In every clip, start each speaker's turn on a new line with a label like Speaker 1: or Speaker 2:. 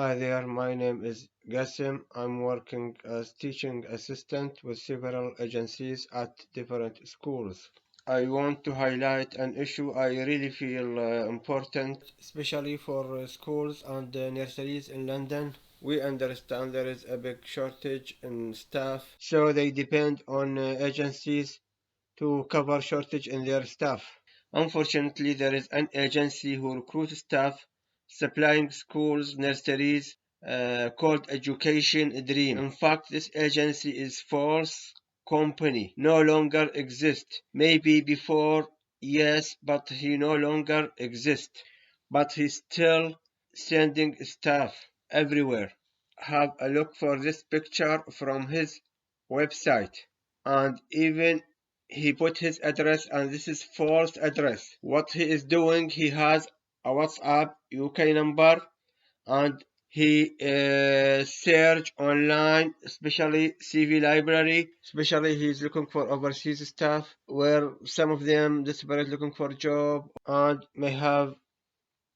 Speaker 1: Hi there, my name is Gassim. I'm working as teaching assistant with several agencies at different schools. I want to highlight an issue I really feel important, especially for schools and nurseries in London. We understand there is a big shortage in staff, so they depend on agencies to cover shortage in their staff. Unfortunately, there is an agency who recruits staff supplying schools, nurseries, called Education Dream. In fact, this agency is false company, no longer exists. Maybe before, yes, but he no longer exists. But he's still sending staff everywhere. Have a look for this picture from his website. And even he put his address, and this is false address. What he is doing, he has a WhatsApp UK number, and he search online, especially CV library, especially he's looking for overseas staff where some of them desperate looking for a job and may have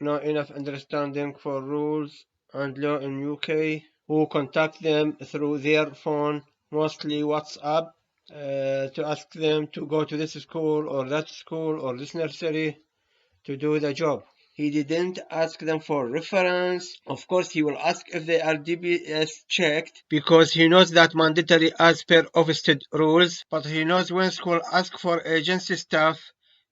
Speaker 1: not enough understanding for rules and law in UK, who contact them through their phone, mostly WhatsApp, to ask them to go to this school or that school or this nursery to do the job. He didn't ask them for reference. Of course, he will ask if they are DBS checked because he knows that mandatory as per Ofsted rules. But he knows when school ask for agency staff,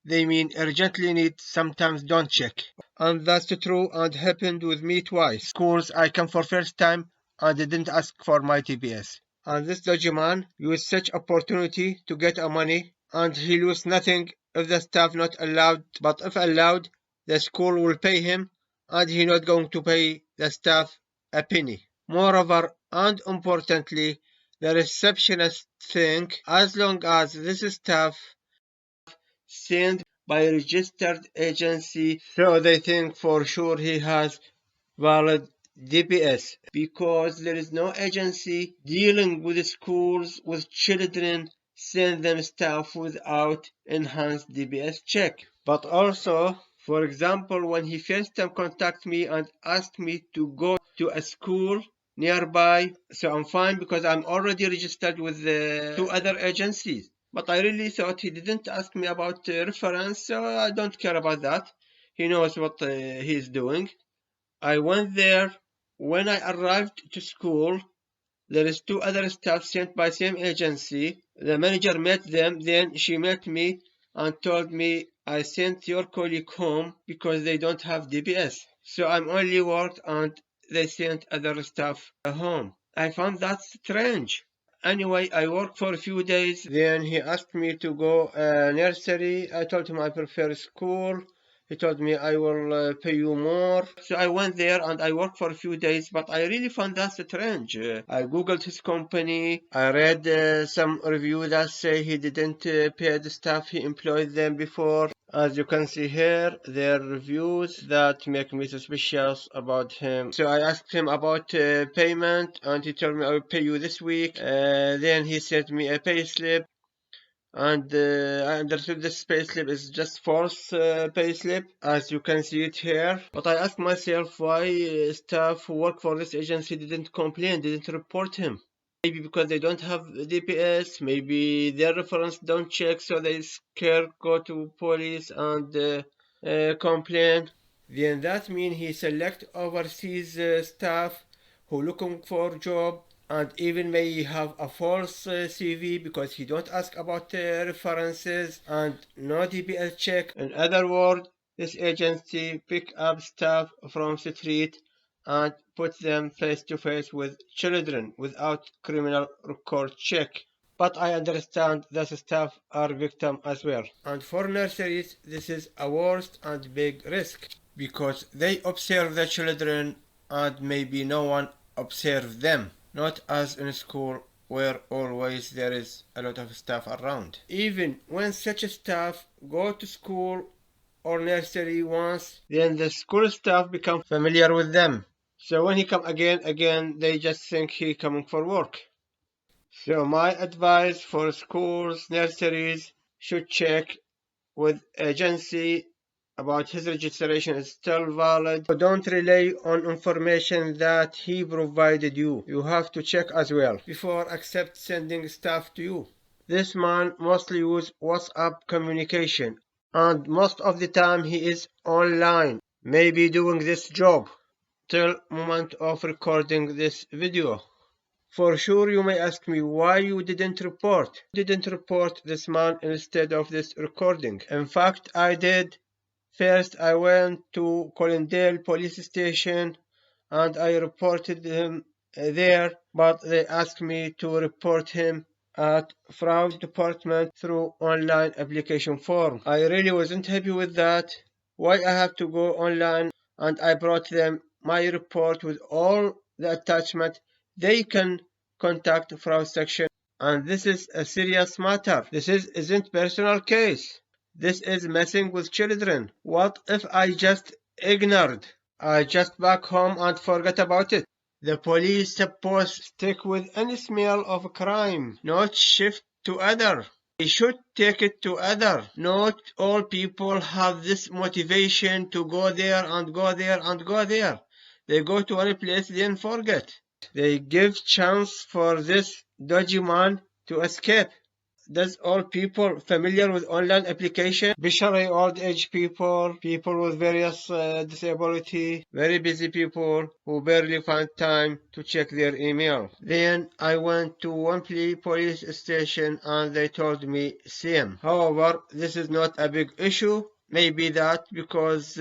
Speaker 1: they mean urgently need, sometimes don't check. And that's true and happened with me twice. Schools I come for first time and didn't ask for my DBS. And this dodgy man used such opportunity to get a money, and he lose nothing if the staff not allowed, but if allowed, the school will pay him, and he not going to pay the staff a penny. Moreover, and importantly, the receptionist think as long as this staff sent by a registered agency, so they think for sure he has valid DBS, because there is no agency dealing with schools with children send them staff without enhanced DBS check. But also, for example, when he first time contacted me and asked me to go to a school nearby, so I'm fine because I'm already registered with the two other agencies. But I really thought he didn't ask me about reference, so I don't care about that. He knows what he's doing. I went there. When I arrived to school, there is two other staff sent by same agency. The manager met them, then she met me and told me I sent your colleague home because they don't have DBS. So I'm only worked and they sent other staff home. I found that strange. Anyway, I worked for a few days. Then he asked me to go nursery. I told him I prefer school. He told me I will pay you more. So I went there and I worked for a few days, but I really found that strange. I googled his company. I read some review that say he didn't pay the staff he employed them before. As you can see here, there are reviews that make me suspicious about him. So I asked him about payment, and he told me I will pay you this week. Then he sent me a pay slip, and I understood this payslip is just false payslip, as you can see it here. But I asked myself why staff who work for this agency didn't complain, didn't report him. Maybe because they don't have DPS, maybe their reference don't check, so they scared go to police and complain. Then that means he select overseas staff who looking for job, and even may have a false CV because he don't ask about references and no DPS check. In other words, this agency pick up staff from the street and put them face to face with children without criminal record check. But I understand that staff are victim as well. And for nurseries, this is a worst and big risk because they observe the children and maybe no one observe them. Not as in school where always there is a lot of staff around. Even when such staff go to school or nursery once, then the school staff become familiar with them. So when he come again, they just think he coming for work. So my advice for schools, nurseries should check with agency about his registration is still valid. So don't rely on information that he provided you. You have to check as well before accept sending stuff to you. This man mostly uses WhatsApp communication, and most of the time he is online, maybe doing this job till moment of recording this video. For sure you may ask me why you didn't report this man instead of this recording. In fact, I did. First, I went to Collindale police station and I reported him there, but they asked me to report him at fraud department through online application form. I really wasn't happy with that. Why I have to go online, and I brought them my report with all the attachment. They can contact fraud section, and this is a serious matter. This isn't personal case. This is messing with children. What if I just ignored? I just back home and forgot about it. The police supposed stick with any smell of a crime, not shift to other. They should take it to other. Not all people have this motivation to go there and go there and go there. They go to one place then forget. They give chance for this dodgy man to escape. Does all people familiar with online application, especially old age people, people with various disability, very busy people who barely find time to check their email. Then I went to one police station and they told me same. However, this is not a big issue. Maybe that because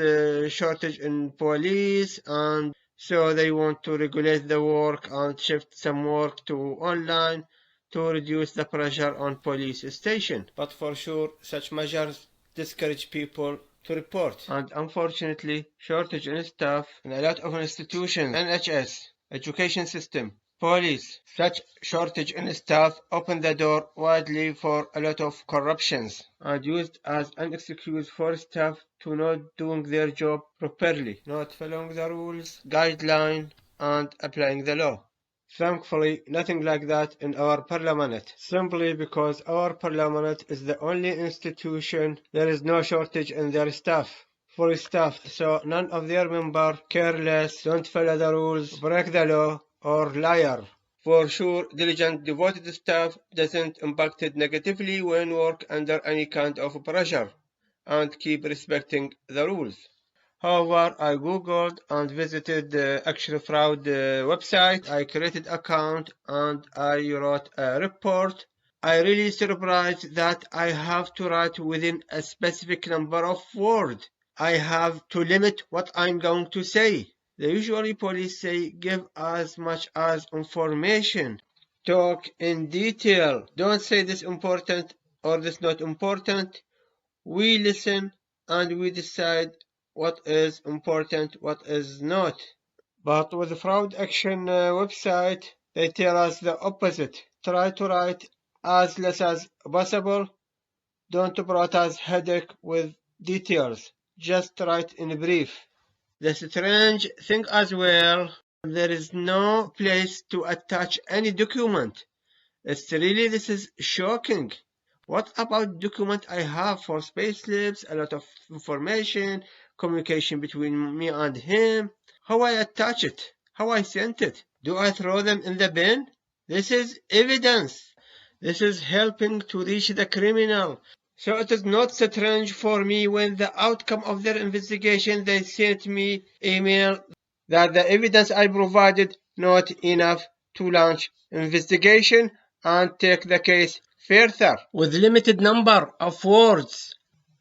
Speaker 1: shortage in police, and so they want to regulate the work and shift some work to online to reduce the pressure on police station. But for sure, such measures discourage people to report. And unfortunately, shortage in staff in a lot of institutions, NHS, education system, police, such shortage in staff open the door widely for a lot of corruptions and used as an excuse for staff to not doing their job properly, not following the rules, guideline, and applying the law. Thankfully, nothing like that in our parliament, simply because our parliament is the only institution there is no shortage in their staff. For staff, so none of their members careless, don't follow the rules, break the law, or liar. For sure, diligent, devoted staff doesn't impact it negatively when work under any kind of pressure and keep respecting the rules. However, I googled and visited the actual fraud website. I created account and I wrote a report. I really surprised that I have to write within a specific number of words. I have to limit what I'm going to say. The usually police say give as much as information. Talk in detail. Don't say this important or this not important. We listen and we decide what is important, what is not. But with the fraud action website, they tell us the opposite. Try to write as less as possible. Don't brought us headache with details. Just write in brief. The strange thing as well, there is no place to attach any document. This is shocking. What about document I have for payslips, a lot of information, communication between me and him? How I attach it? How I sent it? Do I throw them in the bin? This is evidence. This is helping to reach the criminal. So it is not strange for me when the outcome of their investigation they sent me email that the evidence I provided not enough to launch investigation and take the case further with limited number of words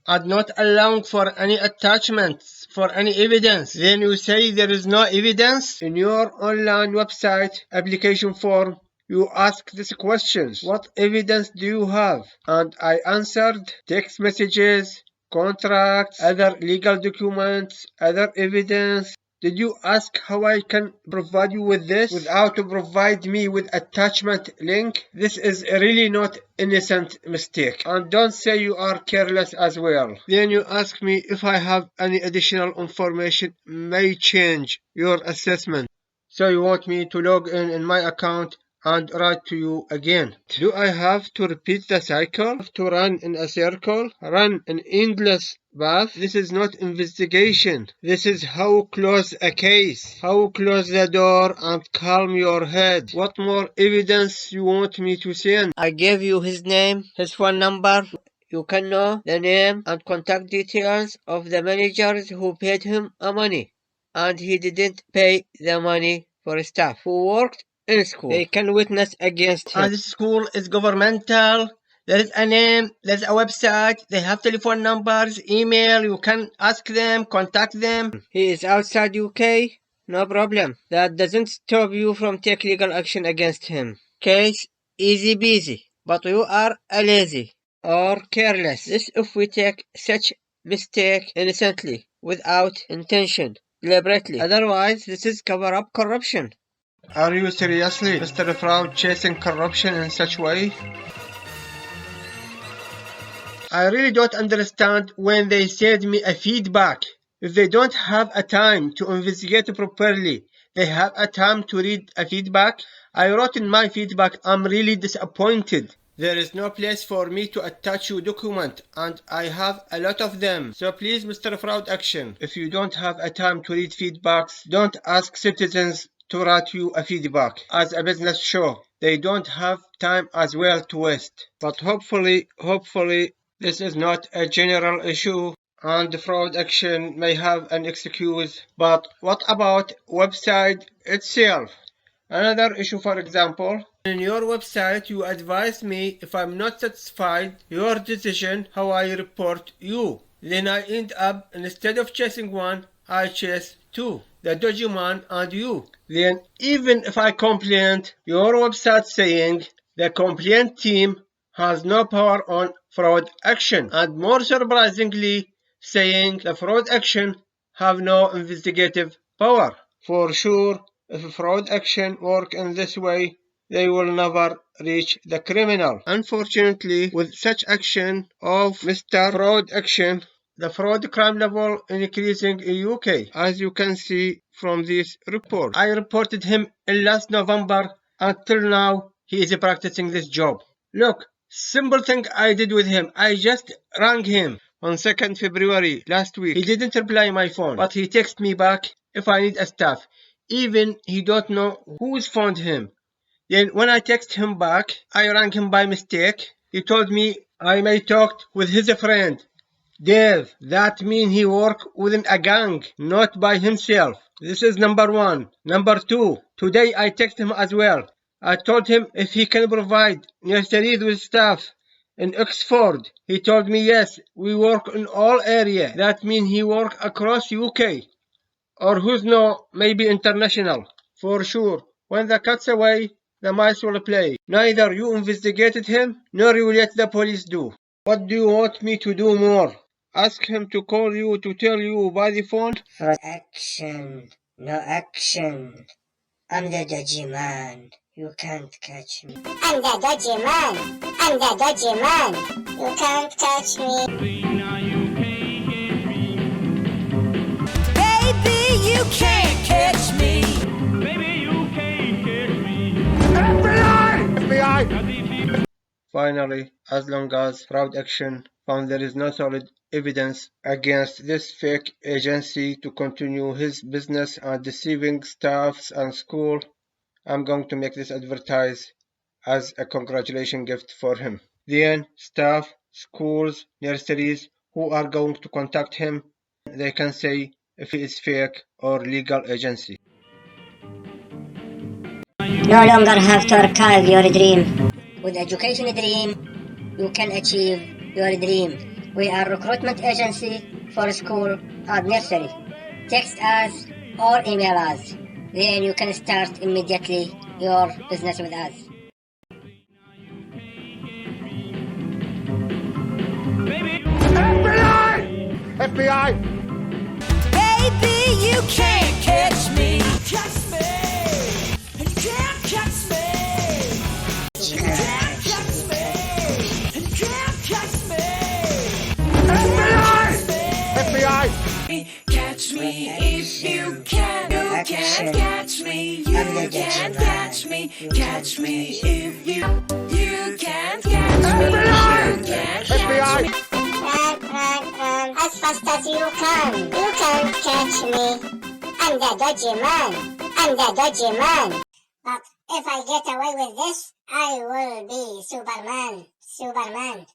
Speaker 1: and not allowing for any attachments for any evidence. Then you say there is no evidence in your online website application form. You ask these questions. What evidence do you have? And I answered text messages, contracts, other legal documents, other evidence. Did you ask how I can provide you with this without to provide me with attachment link? This is really not innocent mistake. And don't say you are careless as well. Then you ask me if I have any additional information may change your assessment. So you want me to log in my account and write to you again. Do I have to repeat the cycle? To run in a circle? Run an endless But this is not investigation. This is how close a case. How close the door and calm your head. What more evidence you want me to send? I gave you his name, his phone number. You can know the name and contact details of the managers who paid him a money. And he didn't pay the money for staff who worked in school. They can witness against him. And this school is governmental. There is a name, there's a website, they have telephone numbers, email, you can ask them, contact them. He is outside UK? No problem. That doesn't stop you from taking legal action against him. Case easy peasy. But you are a lazy or careless. This if we take such mistake innocently, without intention, deliberately. Otherwise, this is cover-up corruption. Are you seriously, Mr. Fraud, chasing corruption in such way? I really don't understand when they send me a feedback. If they don't have a time to investigate properly, they have a time to read a feedback. I wrote in my feedback, I'm really disappointed. There is no place for me to attach your document, and I have a lot of them. So please, Mr. Fraud Action, if you don't have a time to read feedbacks, don't ask citizens to write you a feedback. As a business show, they don't have time as well to waste. But hopefully, this is not a general issue and fraud action may have an excuse. But what about website itself? Another issue, for example, in your website you advise me if I'm not satisfied your decision how I report you. Then I end up, instead of chasing one, I chase two, the dodgy man and you. Then even if I complain, your website saying the complaint team has no power on fraud action, and more surprisingly saying the fraud action have no investigative power. For sure, if fraud action work in this way, they will never reach the criminal. Unfortunately, with such action of Mr. Fraud Action, the fraud crime level increasing in UK, as you can see from this report. I reported him in last November. Until now, he is practicing this job. Look, simple thing I did with him. I just rang him on 2nd February last week. He didn't reply my phone, but he texted me back if I need a staff. Even he don't know who's phoned him. Then when I text him back, I rang him by mistake. He told me I may talk with his friend, Dave. That means he work within a gang, not by himself. This is number one. Number two, today I text him as well. I told him if he can provide nurseries with staff in Oxford. He told me yes, we work in all areas. That means he work across UK. Or who's know, maybe international. For sure, when the cat's away, the mice will play. Neither you investigated him, nor you let the police do. What do you want me to do more? Ask him to call you to tell you by the phone?
Speaker 2: For action, no action. I'm the dodgy man. You can't catch me. I'm the dodgy man. I'm the dodgy man. You can't catch me. Baby, you can't catch me. Baby, you can't catch me.
Speaker 1: FBI! Finally, as long as fraud action found there is no solid evidence against this fake agency to continue his business and deceiving staffs and school, I'm going to make this advertise as a congratulation gift for him. Then staff, schools, nurseries who are going to contact him, they can say if he is fake or legal agency.
Speaker 2: No longer have to archive your dream. With Education Dream, you can achieve your dream. We are a recruitment agency for school and nursery. Text us or email us. Then you can start immediately your business with us.
Speaker 1: FBI!
Speaker 3: Baby, you can't catch me. Catch me. And you can't catch me. You can't catch me. And you can't catch me.
Speaker 1: FBI! FBI!
Speaker 3: Catch me if you can. You can't catch me. You can't catch me. Catch me if you can't catch me. You can't catch me.
Speaker 1: FBI!
Speaker 2: Run, run, run. As fast that you can't catch me. I'm the dodgy man. I'm the dodgy man. But if I get away with this, I will be Superman. Superman.